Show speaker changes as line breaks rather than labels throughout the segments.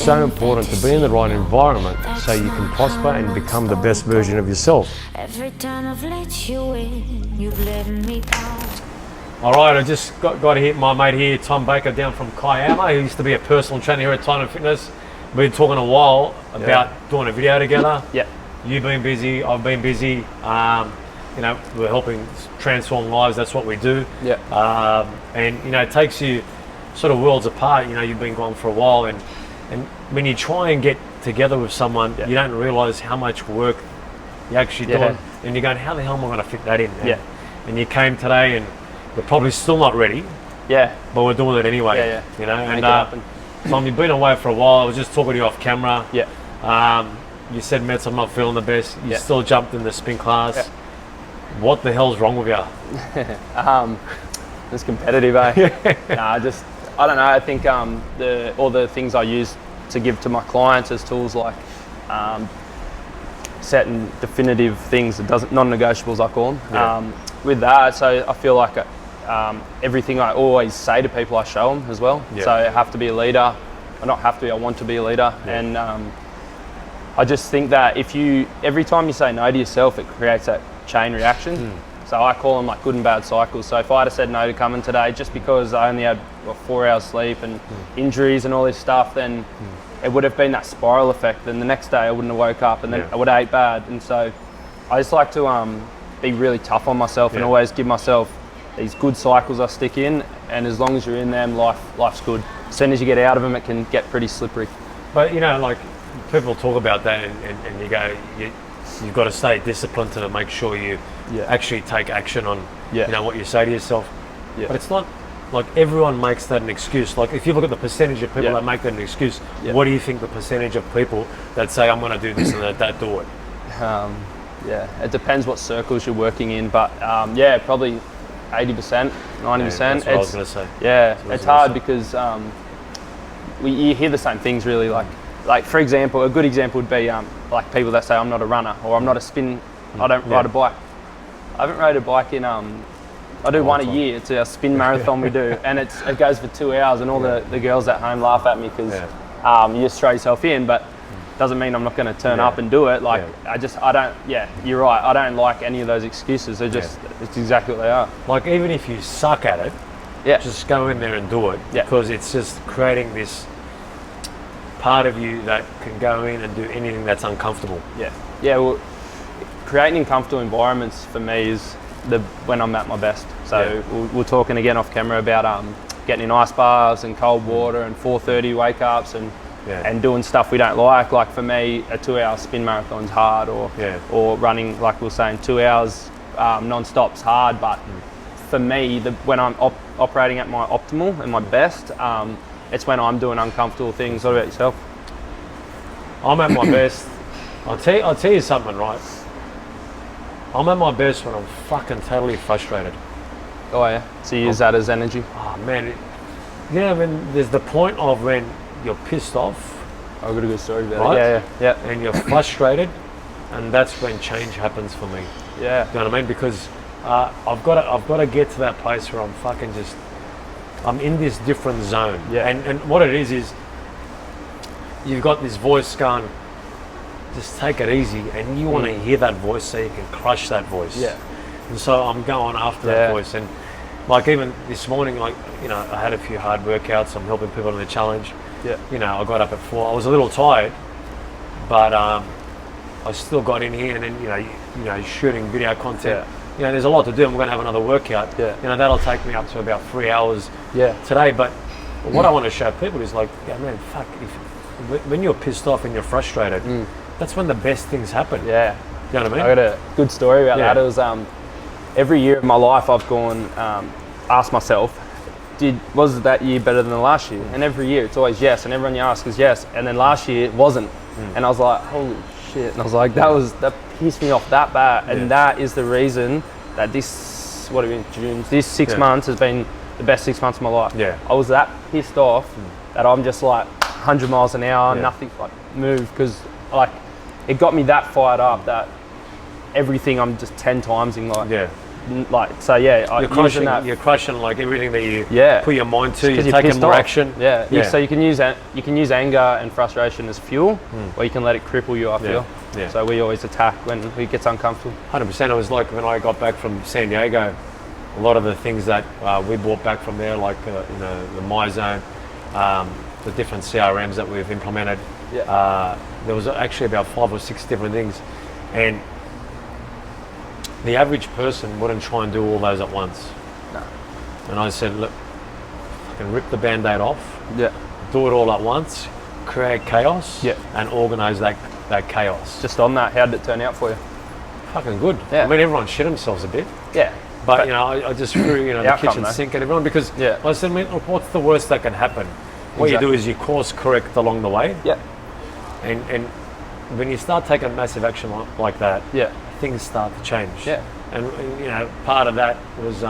so important to be in the right environment so you can prosper and become the best version of yourself.
Every time I've let you in, you've let me down.
All right, I just got to hit my mate here, Tom Baker, down from Kiama. He used to be a personal trainer here at Untitled Fitness. We've been talking a while about doing a video together.
Yeah.
You've been busy, I've been busy. You know, we're helping transform lives, that's what we do.
Yeah.
And, you know, it takes you sort of worlds apart. You know, you've been gone for a while, and when you try and get together with someone, you don't realise how much work you're actually doing. And you're going, how the hell am I going to fit that in? And you came today and we're probably still not ready.
Yeah.
But we're doing it anyway. You know, and Tom, you've been away for a while. I was just talking to you off camera. You said, Mets, I'm not feeling the best. You still jumped in the spin class. What the hell's wrong with you?
It's competitive, eh? I don't know. I think all the things I use to give to my clients as tools, like setting definitive things, non-negotiables, I call them. With that, so I feel like everything I always say to people, I show them as well. So I have to be a leader. I not have to be, I want to be a leader. And I just think that every time you say no to yourself, it creates that chain reaction. So I call them like good and bad cycles. So if I had said no to coming today just because I only had 4 hours sleep and injuries and all this stuff, then it would have been that spiral effect. Then the next day I wouldn't have woke up, and then I would have ate bad. And so I just like to be really tough on myself and always give myself these good cycles I stick in. And as long as you're in them, life's good. As soon as you get out of them, it can get pretty slippery.
But you know, like people talk about that, and you go, you've got to stay disciplined to make sure you actually take action on you know what you say to yourself. But it's not like everyone makes that an excuse. Like if you look at the percentage of people that make that an excuse, what do you think the percentage of people that say I'm going to do this and that do it?
It depends what circles you're working in, but probably 80%, 90%.
That's what I was going to say.
It's hard because you hear the same things really. Like for example, a good example would be like people that say I'm not a runner or I'm not a spin. I don't ride a bike. I haven't rode a bike in I do one a year. It's a spin marathon we do, and it goes for 2 hours, and all the girls at home laugh at me because you just throw yourself in, but doesn't mean I'm not going to turn up and do it. Like I don't. You're right. I don't like any of those excuses. They're just it's exactly what they are.
Like even if you suck at it, just go in there and do it because it's just creating this part of you that can go in and do anything that's uncomfortable.
Well, creating comfortable environments for me is when I'm at my best. So we're talking again off camera about getting in ice baths and cold water and 4:30 wake ups and doing stuff we don't like. Like for me, a 2 hour spin marathon's hard, or running, like we were saying, 2 hours non-stop's hard. But for me, when I'm operating at my optimal and my best, it's when I'm doing uncomfortable things. What about yourself?
I'm at my best. I'll tell you something, right? I'm at my best when I'm fucking totally frustrated.
Oh yeah. So you use that as energy?
Oh man, when there's the point of when you're pissed off.
I've got a good story about it. Yeah.
And you're frustrated, and that's when change happens for me. You know what I mean? Because I've got to get to that place where I'm fucking I'm in this different zone. And what it is you've got this voice going, just take it easy, and you want to hear that voice so you can crush that voice. And so I'm going after that voice. And like even this morning, like, you know, I had a few hard workouts. I'm helping people in the challenge. You know, I got up at 4. I was a little tired, but I still got in here, and then you know shooting video content. You know, there's a lot to do. I'm going to have another workout. You know, that'll take me up to about 3 hours today. But what I want to show people is like, man, fuck, when you're pissed off and you're frustrated, that's when the best things happen. You know what I mean?
I got a good story about that. It was every year of my life I've gone, asked myself, was that year better than the last year? And every year it's always yes, and everyone you ask is yes. And then last year it wasn't. And I was like, holy shit. And I was like, that pissed me off that bad. And that is the reason that this 6 months has been the best 6 months of my life. I was that pissed off that I'm just like 100 miles an hour, nothing like move, because like it got me that fired up that everything I'm just 10 times in like
You're crushing like everything that you put your mind to. You're
you're
taking more
off.
action.
So you can use anger and frustration as fuel, or you can let it cripple you. I feel.
Yeah.
So we always attack when it gets uncomfortable.
100%. It was like when I got back from San Diego, a lot of the things that we brought back from there, like the MyZone, the different CRMs that we've implemented. There was actually about 5 or 6 different things, and the average person wouldn't try and do all those at once.
No.
And I said, look, I can rip the band-aid off, do it all at once, create chaos, and organise that chaos.
Just on that, how did it turn out for you?
Fucking good.
Yeah.
I mean, everyone shit themselves a bit.
Yeah.
But I just threw the kitchen sink at everyone because I said, look, what's the worst that can happen? What you do is you course correct along the way.
Yeah.
And when you start taking massive action like that, things start to change.
Yeah.
And part of that was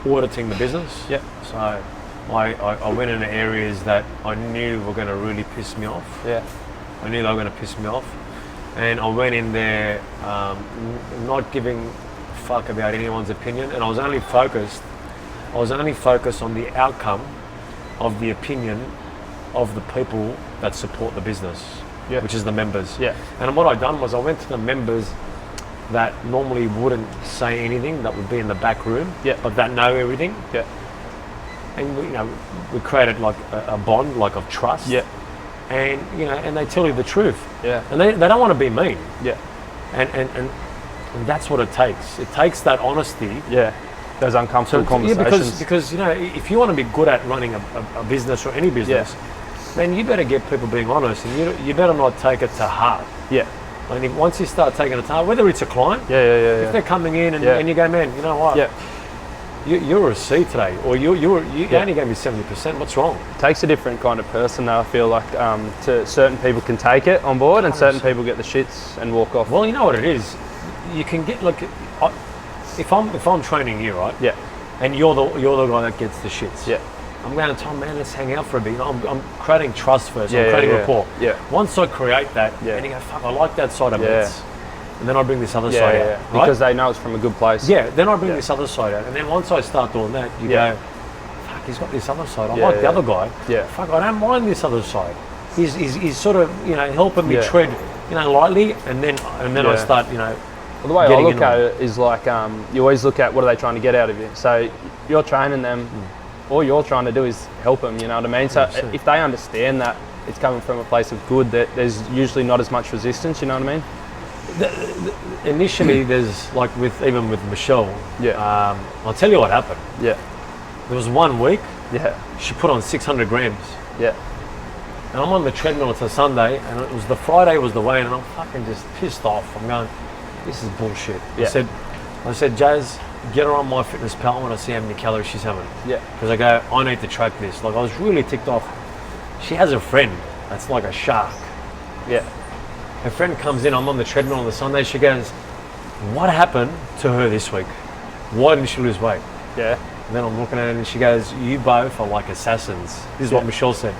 auditing the business.
Yeah.
So I went into areas that I knew were going to really piss me off.
Yeah.
I knew they were going to piss me off, and I went in there not giving a fuck about anyone's opinion, and I was only focused on the outcome of the opinion of the people that support the business, which is the members. Yeah. And what I done was I went to the members that normally wouldn't say anything, that would be in the back room, but that know everything.
Yeah.
And we created like a bond, like of trust. Yeah. And and they tell you the truth. Yeah. And they don't want to be mean. Yeah. And that's what it takes. It takes that honesty.
Yeah. Those uncomfortable conversations.
Yeah, because if you want to be good at running a business or any business, then you better get people being honest, and you better not take it to heart. Yeah. I mean, once you start taking it to heart, whether it's a client, if they're coming in and you go, man, you know what? Yeah. You're a C today, or you only gave me 70%. What's wrong?
It takes a different kind of person, though. I feel like to certain people can take it on board, and certain people get the shits and walk off.
Well, you know what it is. You can get if I'm training you, right? Yeah. And you're the guy that gets the shits. Yeah. I'm going to tell them, man, let's hang out for a bit. I'm creating trust first. I'm creating rapport. Yeah. Once I create that, and you go, fuck, I like that side of it. And then I bring this other side out. Right?
Because they know it's from a good place.
Yeah, then I bring this other side out. And then once I start doing that, you go, fuck, he's got this other side. I like the other guy. Yeah. Fuck, I don't mind this other side. He's sort of, helping me tread, lightly, and then I start,
Well, the way I look at it is like, you always look at what are they trying to get out of you. So you're training them, all you're trying to do is help them, you know what I mean? So 100%. If they understand that it's coming from a place of good, that there's usually not as much resistance, you know what I mean?
Initially, there's like even with Michelle. Yeah. I'll tell you what happened. Yeah. There was 1 week. Yeah. She put on 600 grams. Yeah. And I'm on the treadmill. It's a Sunday, and it was the Friday was the weigh-in, and I'm fucking just pissed off. I'm going, this is bullshit. Yeah. I said, Jazz, get her on MyFitnessPal. I want to see how many calories she's having. Yeah. Because I go, I need to track this. Like I was really ticked off. She has a friend that's like a shark. Yeah. Her friend comes in, I'm on the treadmill on the Sunday, she goes, what happened to her this week? Why didn't she lose weight? Yeah. And then I'm looking at her and she goes, you both are like assassins. This is what Michelle said.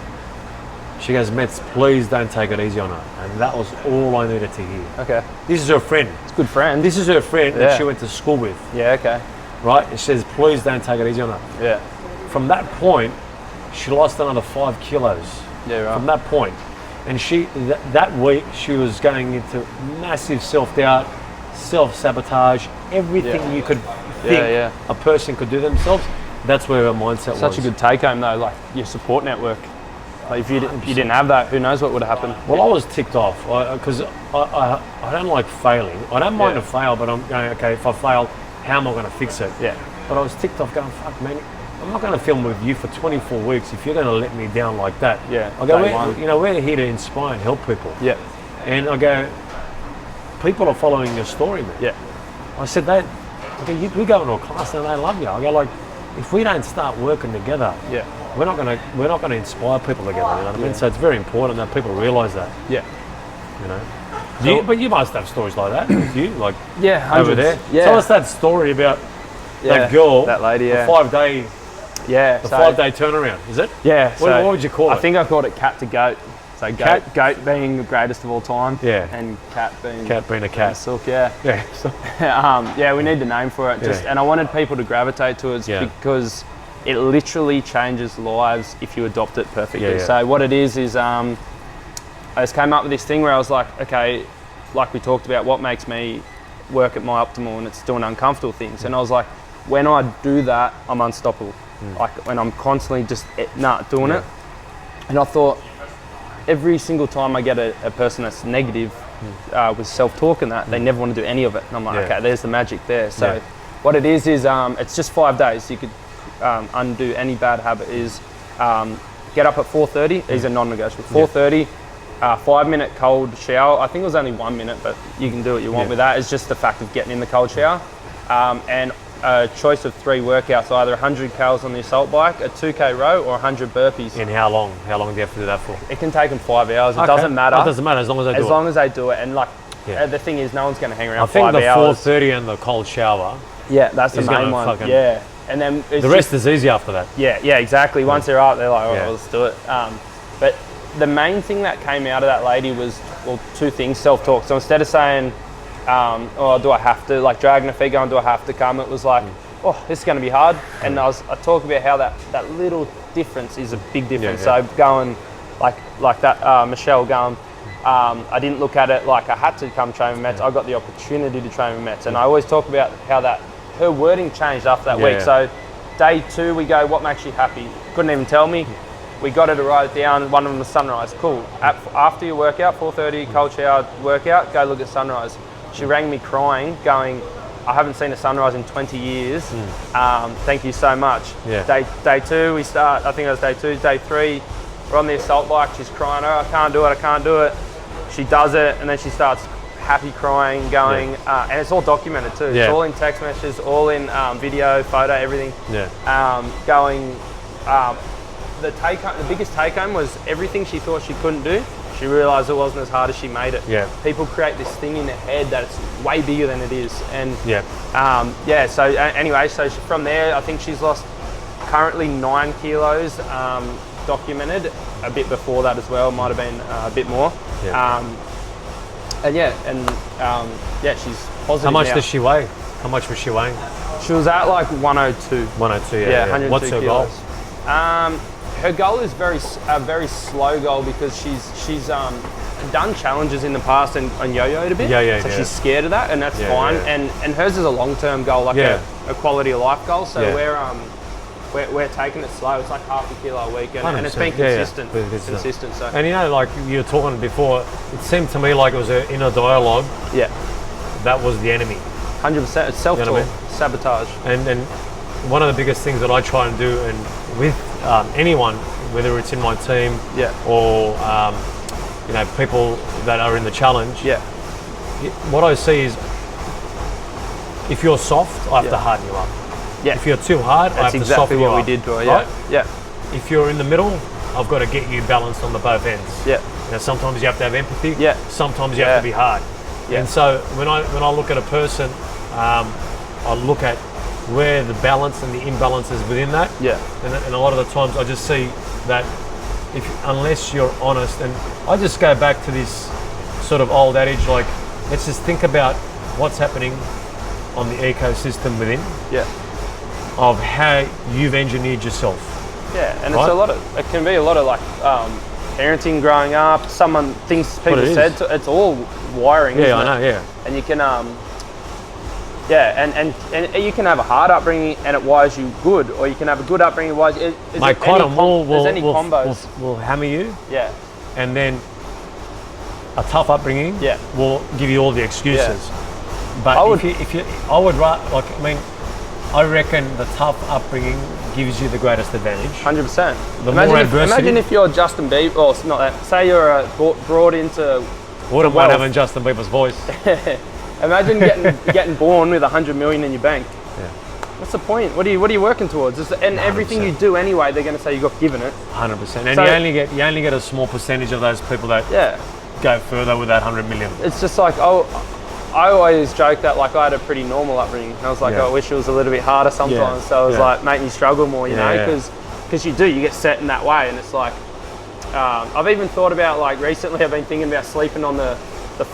She goes, Mets, please don't take it easy on her. And that was all I needed to hear. Okay. This is her friend.
It's a good friend.
This is her friend that she went to school with.
Yeah, okay.
Right? And she says, please don't take it easy on her. Yeah. From that point, she lost another 5 kilos. Yeah, right. From that point. And she that week she was going into massive self-doubt, self-sabotage, everything you could think a person could do themselves. That's where her mindset was.
Such a good take home though, like your support network. Like if you didn't have that, who knows what would have happened?
Well, I was ticked off because I don't like failing. I don't mind to fail, but I'm going, okay, if I fail, how am I going to fix it? Yeah. But I was ticked off, going, fuck, man. I'm not going to film with you for 24 weeks if you're going to let me down like that. Yeah. I go, we're here to inspire and help people. Yeah. And I go, people are following your story, man. Yeah. I said, we go into a class and they love you. I go, like, if we don't start working together, we're not going to inspire people together. You know what I mean? So it's very important that people realise that. Yeah. You know. But you must have stories like that. You like over there. Yeah. Tell us that story about that girl,
that lady.
The 5-day.
Yeah,
the 5-day turnaround, is it?
Yeah.
What would you call it?
I think I called it cat to goat. So
Cat?
goat being the greatest of all time.
Yeah.
And cat being
a cat.
silk. Yeah.
Yeah.
Yeah, we need the name for it. And I wanted people to gravitate to it because it literally changes lives if you adopt it perfectly. So what it is I just came up with this thing where I was like, okay, like we talked about, what makes me work at my optimal, and it's doing uncomfortable things. And I was like, when I do that, I'm unstoppable. Like when I'm constantly just doing it. And I thought, every single time I get a person that's negative with self-talk and that, they never want to do any of it. And I'm like, okay, there's the magic there. So what it is it's just 5 days. You could undo any bad habit. Is get up at 4:30. These are non-negotiable. 4:30, 5-minute cold shower. I think it was only 1 minute, but you can do what you want with that. It's just the fact of getting in the cold shower. And a choice of 3 workouts, either 100 calories on the assault bike, a 2K row, or 100 burpees.
In how long? How long do you have to do that for?
It can take them 5 hours. It doesn't matter.
It doesn't matter as long as they do it.
As long as they do it. And like, the thing is, no one's going to hang around 5 hours.
I think the 4:30 and the cold shower.
Yeah, that's the main one. Yeah. And then
the rest is easy after that.
Yeah, exactly. Once they're up, they're like, well, let's do it. But the main thing that came out of that lady was, well, 2 things, self-talk. So instead of saying, oh, do I have to, like dragging her feet going, do I have to come? It was like, oh, this is going to be hard. And I talk about how that little difference is a big difference. So going like that, Michelle going, I didn't look at it like I had to come train with Mets. I got the opportunity to train with Mets. And I always talk about how her wording changed after that week. So day 2, we go, what makes you happy? Couldn't even tell me. We got her to write it down. One of them was sunrise. Cool. After your workout, 4:30, cold shower workout, go look at sunrise. She rang me crying, going, I haven't seen a sunrise in 20 years. Thank you so much. Day 2, we start, I think it was day 2, day 3, we're on the assault bike, she's crying, oh, I can't do it. She does it, and then she starts happy crying, going, and it's all documented too. It's all in text messages, all in video, photo, everything. Going, the biggest take home was everything she thought she couldn't do, she realised it wasn't as hard as she made it. People create this thing in their head that it's way bigger than it is. And so anyway, from there, I think she's lost currently 9 kilos documented. A bit before that as well, might have been a bit more. She's positive.
How much
now.
does she weigh? How much was she weighing?
She was at like 102.
102, yeah.
102
What's her
kilos.
goal?
Her goal is a very slow goal because she's done challenges in the past and yo-yoed a bit. So she's scared of that, and that's fine. And hers is a long-term goal, like a quality of life goal. So we're taking it slow. It's like half a kilo a week, and it's been consistent. Consistent. So.
And you know, like you were talking before, it seemed to me like it was an inner dialogue. That was the enemy.
100%. It's self-talk,
you know what I mean?
sabotage.
And one of the biggest things that I try and do, and with anyone, whether it's in my team or people that are in the challenge, what I see is if you're soft, I have to harden you up. If you're too hard, I have to soften you up.
That's exactly what we did to her.
Right? If you're in the middle, I've got to get you balanced on the both ends. Now, sometimes you have to have empathy. Sometimes you have to be hard. And so when I look at a person, I look at where the balance and the imbalance is within that. And a lot of the times I just see that unless you're honest, and I just go back to this sort of old adage, like, let's just think about what's happening on the ecosystem within. Of how you've engineered yourself.
And it can be a lot of like parenting growing up, things people said, it's all wiring.
I know,
And you can and you can have a hard upbringing and it wires you good, or you can have a good upbringing wires. There's any combos.
Will hammer you. And then a tough upbringing will give you all the excuses. But I reckon the tough upbringing gives you the greatest advantage.
100%.
Imagine
if you're Justin Bieber, or not that. Say you're brought into.
Wouldn't mind having Justin Bieber's voice.
Imagine getting born with 100 million in your bank. What's the point? What are you working towards? And 100%. Everything you do anyway, they're going to say you got given it.
100%. And so, you only get a small percentage of those people that go further with that 100 million.
It's just like, I always joke that like I had a pretty normal upbringing. I was like, I wish it was a little bit harder sometimes. So I was like, making you struggle more, you know, because you get set in that way, and it's like, I've even thought about, like, recently I've been thinking about sleeping on the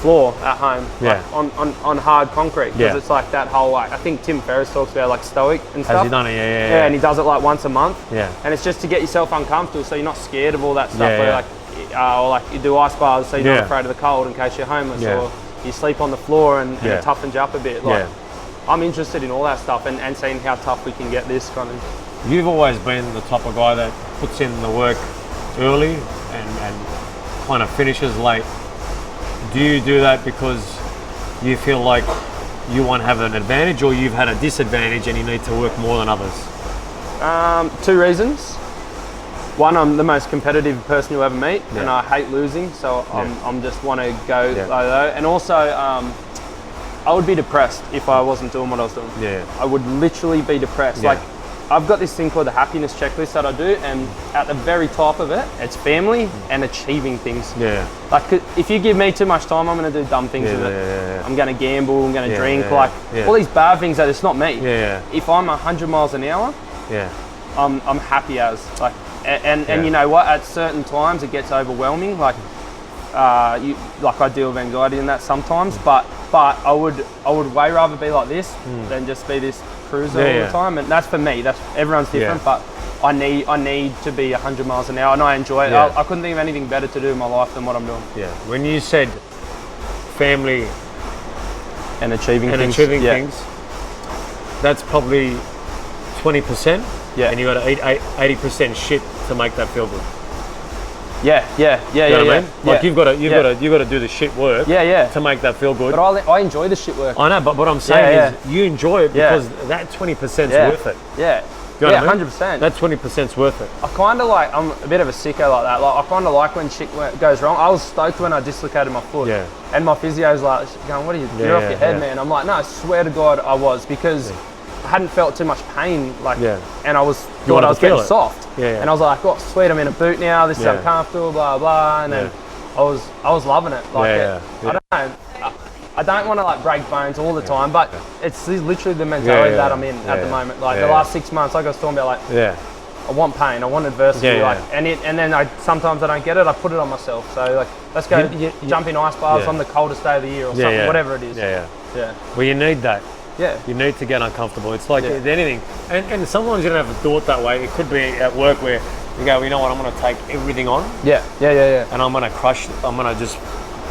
floor at home,
Yeah.
like on hard concrete, because
Yeah.
it's like that whole, like, I think Tim Ferriss talks about, like, stoic and stuff.
Has he done it?
Yeah, and he does it like once a month.
Yeah.
And it's just to get yourself uncomfortable, so you're not scared of all that stuff.
Yeah,
Where,
yeah.
like, or like you do ice baths, so you're
Yeah.
not afraid of the cold in case you're homeless,
Yeah.
or you sleep on the floor and
Yeah.
it toughens you up a bit. Like,
Yeah.
I'm interested in all that stuff and seeing how tough we can get this kind of.
You've always been the type of guy that puts in the work early and kind of finishes late. Do you do that because you feel like you want to have an advantage, or you've had a disadvantage and you need to work more than others?
2 reasons. One, I'm the most competitive person you'll ever meet,
Yeah.
and I hate losing, so I'm just want to go
Yeah.
low. And also, I would be depressed if I wasn't doing what I was doing.
Yeah.
I would literally be depressed.
Yeah.
Like, I've got this thing called the happiness checklist that I do, and at the very top of it, it's family and achieving things.
Yeah.
Like, if you give me too much time, I'm going to do dumb things with it.
Yeah.
I'm going to gamble, I'm going to
Yeah,
drink,
yeah,
like
yeah.
all these bad things that it's not me.
Yeah.
If I'm 100 miles an hour,
Yeah.
I'm happy as, like, and
Yeah.
you know what? At certain times it gets overwhelming. Like, I deal with anxiety and that sometimes, but I would way rather be like this than just be this cruiser all the time. And that's for me. That's everyone's different, but I need to be 100 miles an hour, and I enjoy it.
Yeah.
I couldn't think of anything better to do in my life than what I'm doing.
Yeah. When you said family
And achieving
and
things.
achieving
Yeah.
things, that's probably 20%.
Yeah.
And you got to eat 80% shit to make that feel good.
Yeah.
You know what I mean? Like, you've got to do the shit work.
Yeah.
To make that feel good.
But I enjoy the shit work.
I know, but what I'm saying
Yeah,
is you enjoy it
Yeah.
because that 20% is
Yeah.
worth it.
Yeah.
Do you know what I mean?
100%.
That 20% is worth it.
I kind of like, I'm a bit of a sicko like that. Like, I kind of like when shit goes wrong. I was stoked when I dislocated my foot.
Yeah.
And my physio's like, going, what are you, you're off your head, man. I'm like, no, I swear to God I was, because I hadn't felt too much pain, like, and I thought
wanted
I was
to feel
getting
it.
soft.
Yeah.
And I was like, oh, sweet, I'm in a boot now, this is
Yeah.
uncomfortable, blah, blah. And then I was loving it. Like,
Yeah.
I don't know. I don't want to, like, break bones all the time, but it's literally the mentality that I'm in at the moment. Like, the last 6 months, like I was talking about, like, I want pain, I want adversity, like, and then sometimes I don't get it, I put it on myself. So, like, let's go jump in ice baths on the coldest day of the year or something, whatever it is.
Yeah.
Yeah.
Well, you need that.
Yeah.
You need to get uncomfortable. It's like anything. And sometimes you don't have to do it that way. It could be at work where you go, you know what, I'm going to take everything on.
Yeah.
And I'm going to crush it. I'm going to just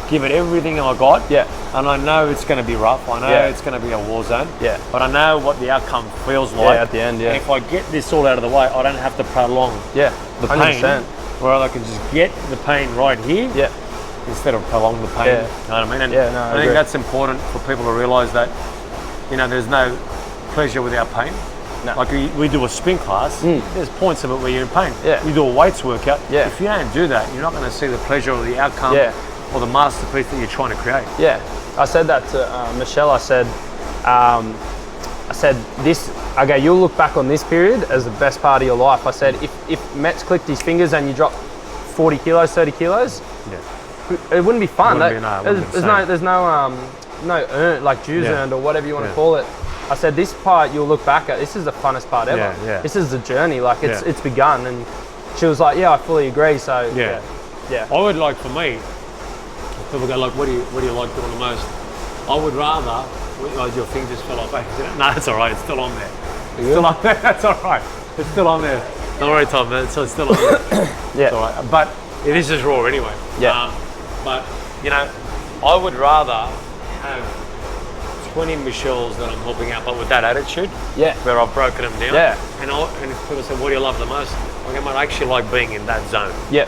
give it everything I got.
Yeah.
And I know it's going to be rough. I know it's going to be a war zone.
Yeah.
But I know what the outcome feels like.
At the end,
And if I get this all out of the way, I don't have to prolong
the
the
100%.
pain. Where I can just get the pain right here.
Yeah.
Instead of prolong the pain.
Yeah.
You know what I mean? And
I
I think
agree.
that's important for people to realise that, you know, there's no pleasure without pain.
No.
Like we do a spin class, there's points of it where you're in pain.
Yeah.
You do a weights workout.
Yeah.
If you don't do that, you're not going to see the pleasure or the outcome or the masterpiece that you're trying to create.
Yeah. I said that to Michelle. I said this, okay, you'll look back on this period as the best part of your life. I said, if Met's clicked his fingers and you drop 40 kilos, 30 kilos, it wouldn't be fun. There's no like dues earned or whatever you want to call it. I said, this part you'll look back at, this is the funnest part ever.
Yeah.
This is the journey, like it's begun. And she was like, yeah, I fully agree. So
Yeah. I would like, for me, people go like, what do you like doing the most? I would rather, your thing just fell off. No, it's all right, it's still on there. It's still on there, that's all right. It's still on there. Don't worry, Tom, man, it's still on there. It's all right. But it is just raw anyway.
Yeah.
But, you know, I would rather have 20 Michelles that I'm helping out, but with that attitude, where I've broken them down.
Yeah.
And if people say, what do you love the most? I actually like being in that zone.
Yeah.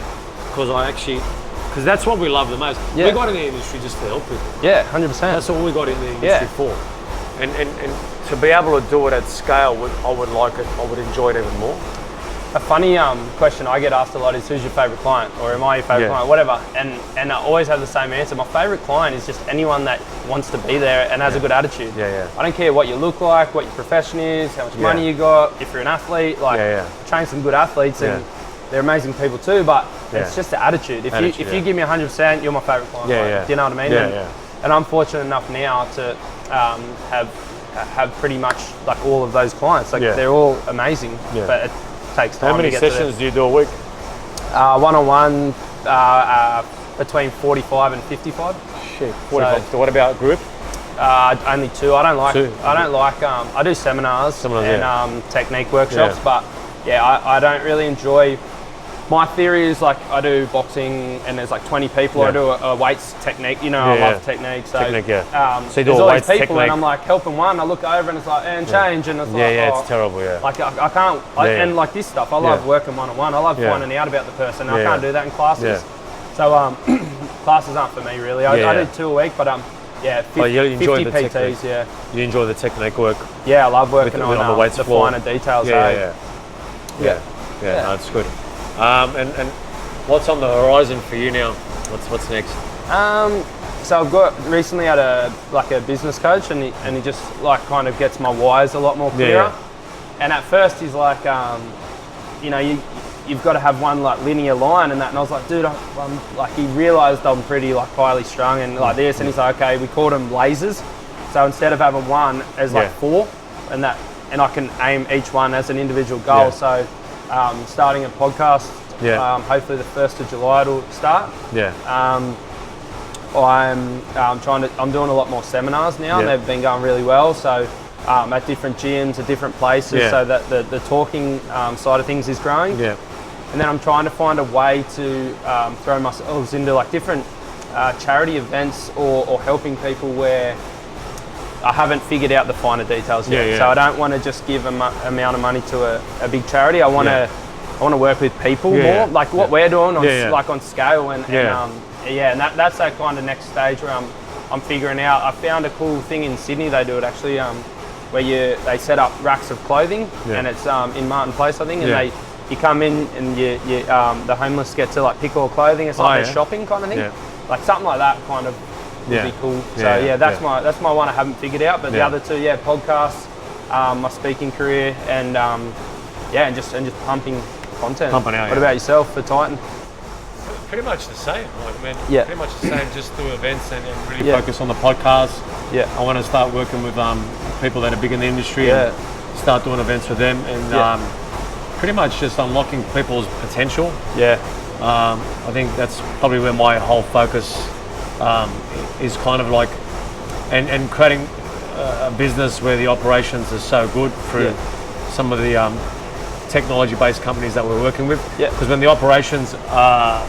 Because that's what we love the most.
Yeah.
We got in the industry just to help people.
Yeah, 100%.
That's all we got in the industry for. And to be able to do it at scale, I would like it. I would enjoy it even more.
A funny question I get asked a lot is, who's your favourite client? Or am I your favourite client? Whatever. And I always have the same answer. My favourite client is just anyone that wants to be there and has a good attitude. I don't care what you look like, what your profession is, how much money you got, if you're an athlete. Like, I train some good athletes and they're amazing people too, but it's just the attitude. If you give me 100%, you're my favourite client. Do you know what I mean? And I'm fortunate enough now to have pretty much like all of those clients. Like they're all amazing, but it takes time.
How many
to get
sessions do you do a week?
One-on-one between 45 and 55.
Shit. 45. So what about group?
Only 2. I don't like.
Two.
I do seminars and technique workshops,
Yeah.
but I don't really enjoy. My theory is like I do boxing and there's like 20 people. I do a weights technique. I love technique. So,
technique, so you do
there's
a
all
weights
these people
technique.
and I'm like helping one. I look over and it's like and change and it's like
it's terrible. Yeah.
Like I can't. And like this stuff, I love working one-on-one. I love finding out about the person. I can't do that in classes.
Yeah.
So classes aren't for me really. I do 2 a week, but
you enjoy
50
the
PTs.
technique.
Yeah.
You enjoy the technique work.
Yeah, I love working on
the weights
the
floor.
finer details.
Yeah. No, that's good. And what's on the horizon for you now? What's next?
So I've recently had a business coach, and he just like kind of gets my whys a lot more clearer. And at first he's like, you've got to have one like linear line and that. And I was like, dude, I'm like, he realised I'm pretty like highly strung and like this. And he's like, okay, we called them lasers. So instead of having one as like 4, and I can aim each one as an individual goal.
Yeah.
So starting a podcast. Hopefully the 1st of July it'll start. I'm doing a lot more seminars now, and they've been going really well. So at different gyms, at different places, so that the talking side of things is growing. And then I'm trying to find a way to throw myself into like different charity events or helping people where I haven't figured out the finer details yet. So I don't want to just give an amount of money to a big charity. I want to work with people more, like what we're doing on like on scale and that's that kind of next stage where I'm figuring out. I found a cool thing in Sydney. They do it actually, where they set up racks of clothing, and it's in Martin Place, I think, and you come in and the homeless get to like pick all clothing. It's like their shopping kind of thing, like something like that kind of would be cool. So that's my one I haven't figured out. But the other 2, podcasts, my speaking career, and and just pumping content.
Pumping out.
What about yourself for Titan?
Pretty much the same.
Yeah.
Pretty much the same. Just do events and really focus on the podcast. I want to start working with people that are big in the industry and start doing events with them and pretty much just unlocking people's potential. I think that's probably where my whole focus is kind of like, and creating a business where the operations are so good through some of the technology-based companies that we're working with. Because when the operations are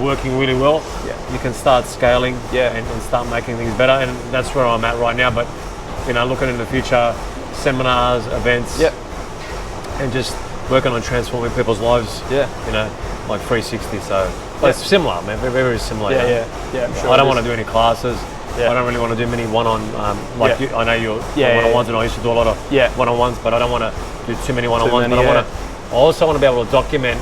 working really well, you can start scaling and start making things better. And that's where I'm at right now. But looking in the future, seminars, events, and just working on transforming people's lives. Like 360. So it's similar, man. Very, very similar.
I'm sure
I don't want to do any classes. I don't really want to do many one-on. You, I know you're one-on-ones, and I used to do a lot of one-on-ones, but I don't want to do too many one-on-ones. But I also want to be able to document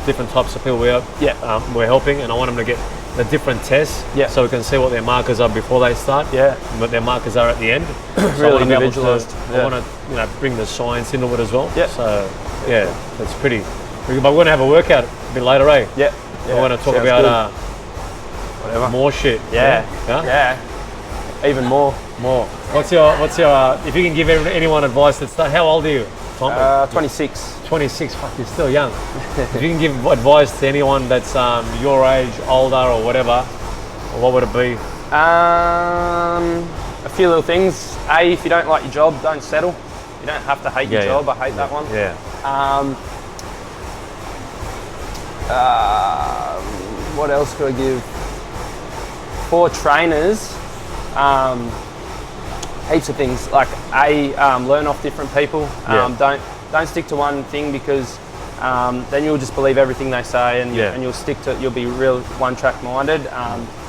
different types of people we're helping, and I want them to get the different tests, so we can see what their markers are before they start, what their markers are at the end.
Really individualized.
I want to bring the science into it as well. So that's pretty. But we're going to have a workout a bit later, eh? We're going to talk about whatever more shit.
Even more.
What's your if you can give anyone advice that's how old are you, Tom?
26.
26. Fuck, you're still young. If you can give advice to anyone that's your age, older, or whatever, what would it be?
A few little things. If you don't like your job, don't settle. You don't have to hate your job. I hate that one. What else could I give? For trainers, heaps of things. Like learn off different people. Don't stick to one thing, because then you'll just believe everything they say, and you'll be real one-track minded.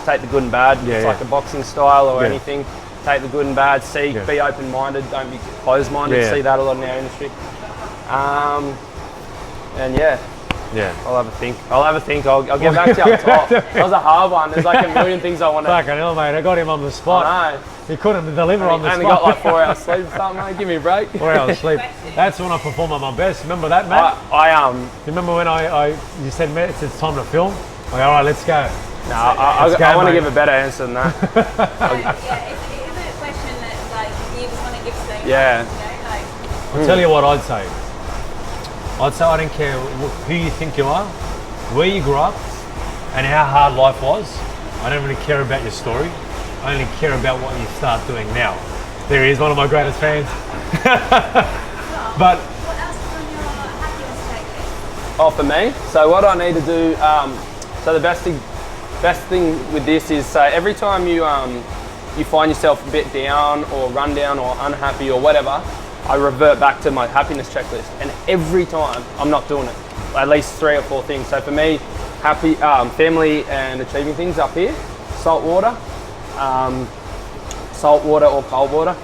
Take the good and bad. It's like a boxing style or anything. Take the good and bad. Be open-minded. Don't be closed-minded. See that a lot in our industry. I'll have a think. I'll get back to you up top. That was a hard one. There's like a million things I want to.
Fucking hell, mate! I got him on the spot.
I know.
He couldn't deliver on the spot.
I only got like 4 hours sleep or something, mate. Give me a break.
4 hours sleep. That's when I perform at my best. Remember that, Matt?
You
remember when you said, Matt, it's time to film? I'm like, all right, let's go.
No, I want to give a better answer than that.
Is it a question that like you just want to give statements?
I'll tell you what I'd say. I don't care who you think you are. where you grew up and how hard life was. I don't really care about your story. I only care about what you start doing now. There he is, one of my greatest fans. But
what else is on your happiness checklist?
Oh, for me? So what I need to do, so the best thing with this is, so every time you find yourself a bit down or run down or unhappy or whatever, I revert back to my happiness checklist. And every time I'm not doing it, at least 3 or 4 things. So for me, happy, family and achieving things up here, salt water or cold water,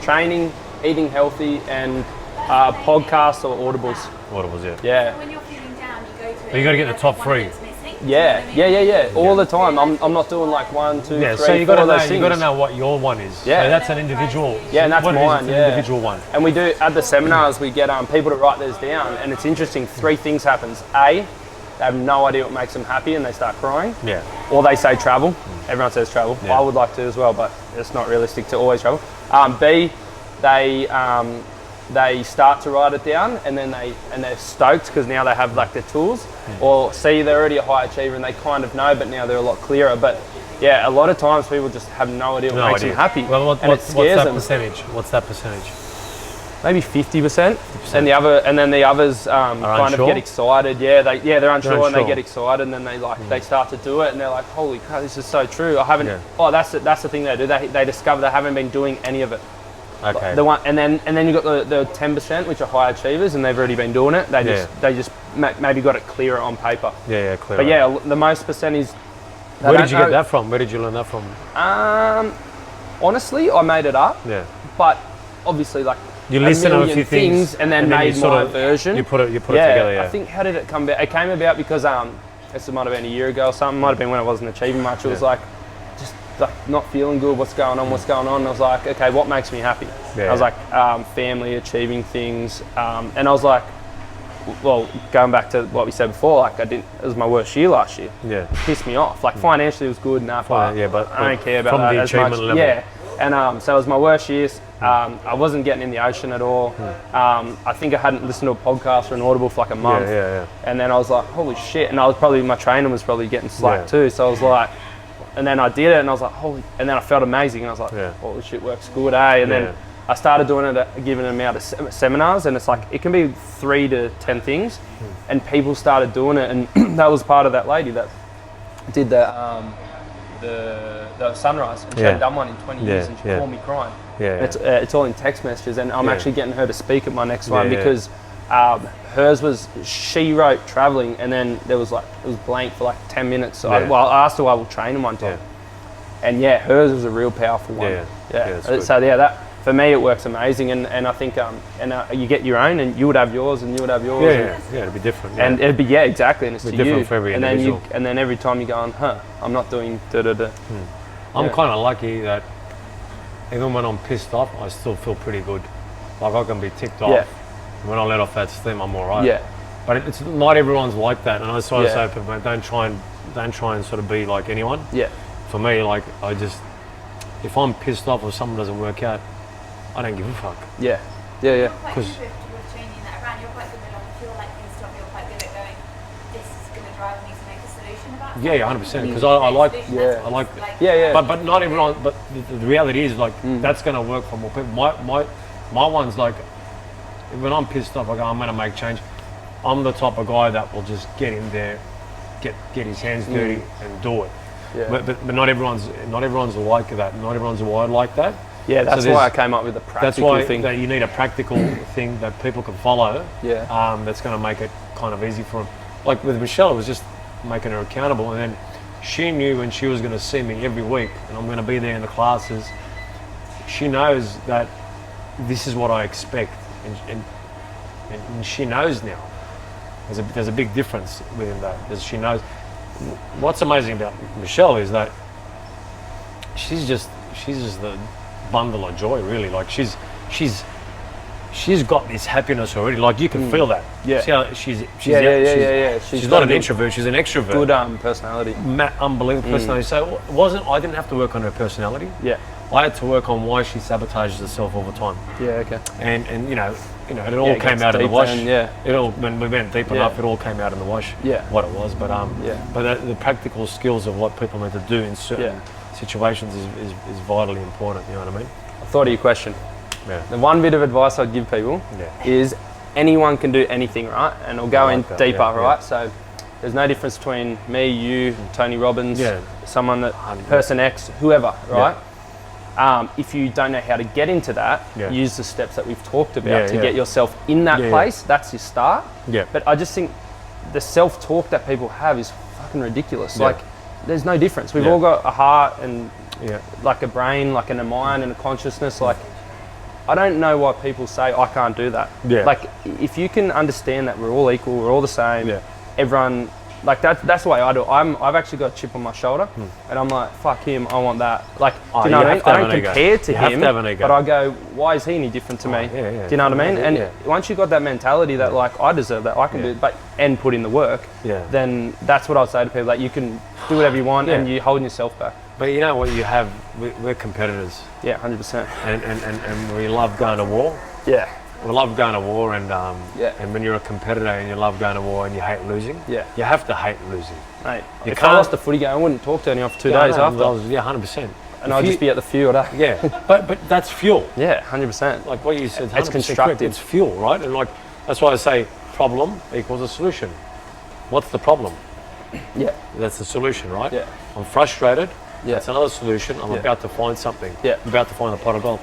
training, eating healthy, and podcasts or audibles.
Audibles, yeah.
Yeah.
When you're feeling down, you go to
But you got to get the top 3.
Yeah. All the time. I'm not doing like 1, 2, 3,
So you
4
got
of those
to
things.
know what your one is.
Yeah.
So that's an individual.
Yeah, and that's
what it is,
mine.
it's an
Yeah.
individual one.
And we do at the seminars. We get people to write theirs down, and it's interesting. 3 things happens. A, they have no idea what makes them happy, and they start crying.
Yeah.
Or they say travel. Everyone says travel.
Yeah.
I would like to as well, but it's not realistic to always travel. B, they start to write it down, and then they're stoked because now they have like their tools. Or C, they're already a high achiever and they kind of know, but now they're a lot clearer. But yeah, a lot of times people just have no idea what makes them happy.
Well,
and it scares them.
percentage? What's that percentage?
Maybe 50%. And the others kind
unsure?
of get excited. Yeah, they're unsure and they
unsure.
get excited, and then they start to do it, and they're like, holy crap, this is so true. I haven't.
Yeah.
Oh, that's the thing they do. They discover they haven't been doing any of it.
Okay.
The one, and then you've got the 10%, which are high achievers, and they've already been doing it. They just maybe got it clearer on paper.
Yeah, clear.
But yeah, the most percentage.
Where did you get that from? Where did you learn that from?
Honestly, I made it up.
Yeah.
But obviously, like
You listen to a
million
few things
and then
you
made
sort
my
of-
version.
You put it together. Yeah.
I think, how did it come about? It came about because this might have been a year ago or something. Might have been when I wasn't achieving much. It was like just like not feeling good. What's going on? And I was like, okay, what makes me happy?
Yeah.
I was like, family, achieving things, and I was like, well, going back to what we said before, like it was my worst year last year.
Yeah.
It pissed me off. Like financially, it was good enough.
But
I don't care about
from
that
the
as much.
achievement level.
Yeah. And so it was my worst year. I wasn't getting in the ocean at all. I think I hadn't listened to a podcast or an audible for like a month.
Yeah.
And then I was like, holy shit. And my trainer was probably getting slack
Yeah.
too. So I was like, and then I did it and I was like, and then I felt amazing. And I was like,
Yeah.
holy shit, works good, eh? And then I started doing it, giving them out at seminars, and it's like, it can be 3 to 10 things. And people started doing it. And that was part of that lady that did the sunrise, and she hadn't done one in 20 years, and she called me crying.
Yeah.
And it's all in text messages, and I'm actually getting her to speak at my next one
Yeah.
because hers was, she wrote traveling, and then it was blank for like 10 minutes. So I asked her, I will train him one time. And hers was a real powerful one.
that's good.
So that for me it works amazing, and I think you get your own, and you would have yours, and you would have yours.
It'd be different.
And it'd be exactly, and it's
It'd
to
be different
you.
for every
and
individual.
then every time you go on, I'm not doing da da da.
I'm kind of lucky that even when I'm pissed off, I still feel pretty good. Like I can be ticked off.
Yeah.
When I let off that steam, I'm all right.
Yeah.
But it's not everyone's like that, and I just want to
Yeah.
say, people, don't try and sort of be like anyone.
Yeah.
For me, like if I'm pissed off or something doesn't work out, I don't give a fuck.
Yeah.
You're quite good
'Cause-
with changing that around. You're quite good with, like, if you're like pissed off, you're quite good at going, this is going to drive me to make a solution about it.
Yeah, 100%. Because I like,
Yeah.
I like.
Yeah.
But not everyone. But the reality is, like, that's going to work for more people. My one's like, when I'm pissed off, I go, I'm going to make change. I'm the type of guy that will just get in there, get his hands dirty and do it.
Yeah.
But not everyone's like that. Not everyone's wired like that.
Yeah, that's
So
why I came up with the practical
That's why
thing.
that you need a practical thing that people can follow.
Yeah.
That's going to make it kind of easy for them. Like with Michelle, it was just making her accountable, and then she knew when she was going to see me every week, and I'm going to be there in the classes. She knows that this is what I expect, and she knows now. There's a big difference within that, because she knows. What's amazing about Michelle is that she's just the bundle of joy, really. Like she's got this happiness already. Like you can feel that.
Yeah.
See how she's
Yeah.
She's not an introvert. She's an extrovert.
Good personality.
Unbelievable personality. So I didn't have to work on her personality.
Yeah.
I had to work on why she sabotages herself all the time.
Yeah, okay.
And you know, it all
it
came
gets
out in the
deep
wash.
then, yeah.
It all, when we went deep enough, it all came out in the wash.
Yeah.
What it was, but
Yeah.
but the practical skills of what people need to do in certain situations is vitally important. You know what I mean?
I thought of your question.
Yeah.
The one bit of advice I'd give people is anyone can do anything, right? And it'll go in
that,
deeper,
yeah,
right? So there's no difference between me, you, Tony Robbins, someone that, person X, whoever, right? If you don't know how to get into that, use the steps that we've talked about to get yourself in that place. That's your start.
Yeah.
But I just think the self-talk that people have is fucking ridiculous. Like, there's no difference. We've all got a heart and like a brain, like, and a mind and a consciousness. Like, I don't know why people say I can't do that.
Yeah.
Like, if you can understand that we're all equal, we're all the same. Yeah. Everyone, like, that's the way I do it. I've actually got a chip on my shoulder, and I'm like, fuck him, I want that. Like, do you know what I mean? I don't compare to him, but I go, why is he any different to me? Do you know what I mean? And once you've got that mentality that, like, I deserve that, I can do it, and put in the work, then that's what I'll say to people, that you can do whatever you want, and you're holding yourself back.
But you know what you have? We're competitors.
Yeah, 100%.
And we love going to war.
Yeah.
We love going to war, and when you're a competitor and you love going to war and you hate losing, you have to hate losing.
Mate, if I lost a footy game, I wouldn't talk to anyone for 2 days after.
100%.
And I'd just be at the fuel day.
Yeah, but that's fuel.
Yeah, 100%.
Like what you said,
it's constructive.
Correct. It's fuel, right? And like that's why I say problem equals a solution. What's the problem?
Yeah.
That's the solution, right?
Yeah.
I'm frustrated.
Yeah.
That's another solution. I'm about to find something.
Yeah.
I'm about to find a pot of gold.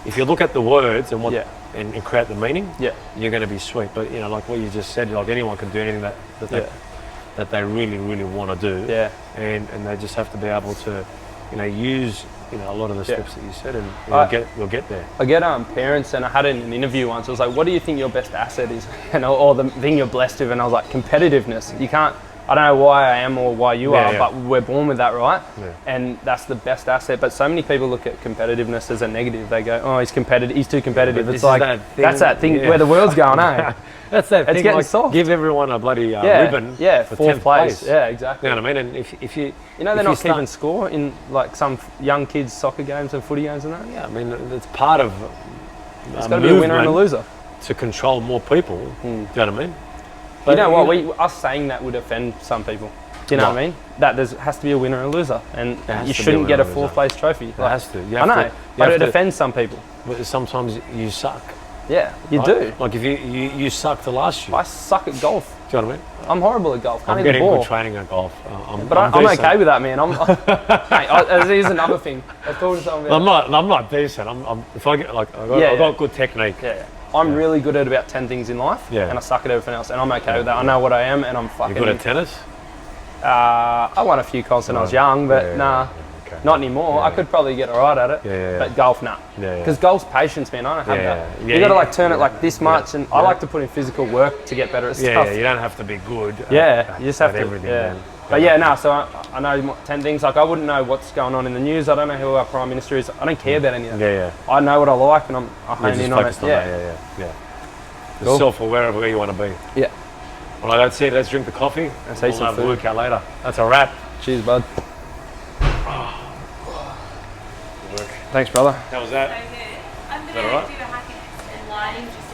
If you look at the words and what and create the meaning, you're going to be sweet. But you know, like what you just said, like anyone can do anything that they really, really want to do.
Yeah.
And they just have to be able to, you know, use a lot of the steps that you said, and we'll get there.
I get parents, and I had an interview once. I was like, "What do you think your best asset is?" And or the thing you're blessed with, and I was like, "Competitiveness. You can't." I don't know why I am or why you are, but we're born with that, right? Yeah. And that's the best asset. But so many people look at competitiveness as a negative. They go, "Oh, he's competitive. He's too competitive." It's like that's that thing where the world's going, eh?
That's that thing.
It's getting
like,
soft.
Give everyone a bloody ribbon.
Yeah,
for
4th
10th
place. Yeah, exactly.
You know what I mean? And if you,
they're not keeping score in like some young kids' soccer games and footy games and that.
Yeah, I mean, it's part of.
It's got to be a winner and a loser
to control more people. Do you know what I mean?
But you know what? Us saying that would offend some people. Do you know what I mean? That there has to be a winner and a loser, and you shouldn't get a 4th place trophy.
It has to.
I know, but it offends some people.
But sometimes you suck.
Yeah, you do.
Like if you sucked the last year.
I suck at golf.
Do you know what I mean?
I'm horrible at golf.
I'm getting good training at golf.
I'm okay with that, man. Mate, here's another thing. I was talking to someone about
I'm not decent. If I get like I've got good technique.
Yeah. I'm really good at about 10 things in life, and I suck at everything else, and I'm okay with that. I know what I am, and I'm fucking.
You're good at tennis?
I won a few comps when I was young, but not anymore. I could probably get alright at it, but golf, nah. Because golf's patience, man. I don't have that. You got to like turn it like this much, and I like to put in physical work to get better at stuff.
Yeah, you don't have to be good.
You just have to.
Everything, man.
But so I know 10 things. Like I wouldn't know what's going on in the news. I don't know who our Prime Minister is. I don't care about any of that. I know what I like, and I hone in on it.
Yeah. Cool. Self-aware of where you want to be.
Yeah.
Well, that's it. Let's drink the coffee.
Let's
eat some food. We'll work out later. That's a wrap.
Cheers, bud. Thanks, brother.
How was that?
So good. I'm going to do a happiness and lighting just